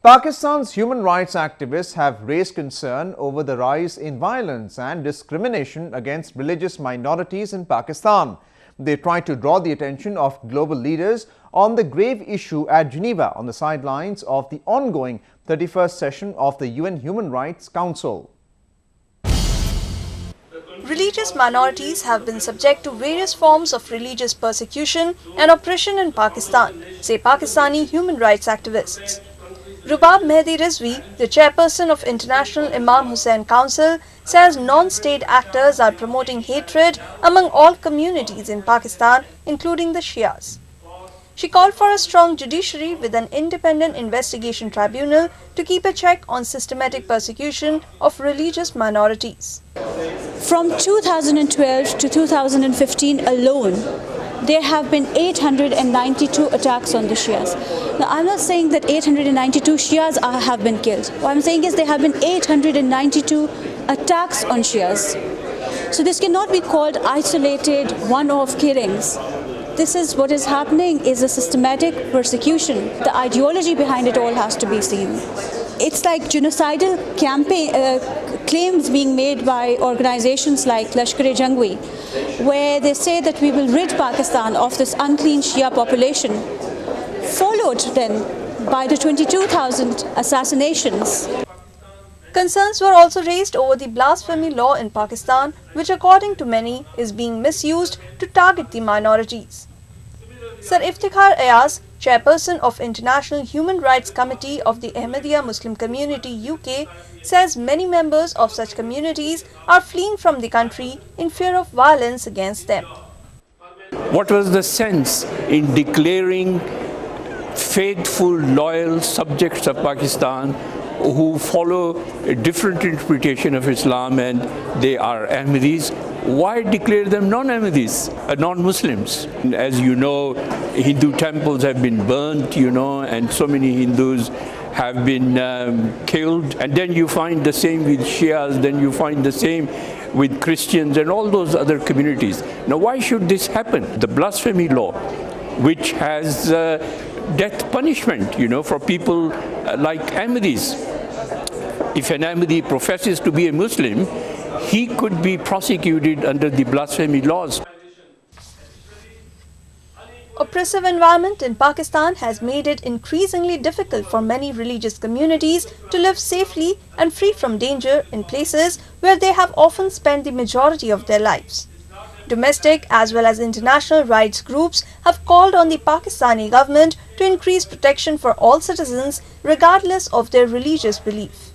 Pakistan's human rights activists have raised concern over the rise in violence and discrimination against religious minorities in Pakistan. They try to draw the attention of global leaders on the grave issue at Geneva on the sidelines of the ongoing 31st session of the UN Human Rights Council. Religious minorities have been subject to various forms of religious persecution and oppression in Pakistan, say Pakistani human rights activists. Rubab Mehdi Rizvi, the chairperson of International Imam Hussain Council, says non-state actors are promoting hatred among all communities in Pakistan, including the Shias. She called for a strong judiciary with an independent investigation tribunal to keep a check on systematic persecution of religious minorities. From 2012 to 2015 alone, there have been 892 attacks on the Shias. Now, I'm not saying that 892 Shias have been killed. What I'm saying is there have been 892 attacks on Shias. So this cannot be called isolated one-off killings. This is what is happening is a systematic persecution. The ideology behind it all has to be seen. It's like genocidal claims being made by organizations like Lashkar-e-Jhangvi, where they say that we will rid Pakistan of this unclean Shia population, followed then by the 22,000 assassinations. Concerns were also raised over the blasphemy law in Pakistan, which according to many is being misused to target the minorities. Sir Iftikhar Ayaz, chairperson of International Human Rights Committee of the Ahmadiyya Muslim Community UK, says many members of such communities are fleeing from the country in fear of violence against them. What was the sense in declaring faithful, loyal subjects of Pakistan who follow a different interpretation of Islam and they are Ahmadis? Why declare them non-Ahmadis, non-Muslims? As you know, Hindu temples have been burnt, and so many Hindus have been killed. And then you find the same with Shias, then you find the same with Christians and all those other communities. Now, why should this happen? The blasphemy law, which has death punishment, for people like Ahmadis. If an Ahmadi professes to be a Muslim, he could be prosecuted under the blasphemy laws. Oppressive environment in Pakistan has made it increasingly difficult for many religious communities to live safely and free from danger in places where they have often spent the majority of their lives. Domestic as well as international rights groups have called on the Pakistani government to increase protection for all citizens regardless of their religious belief.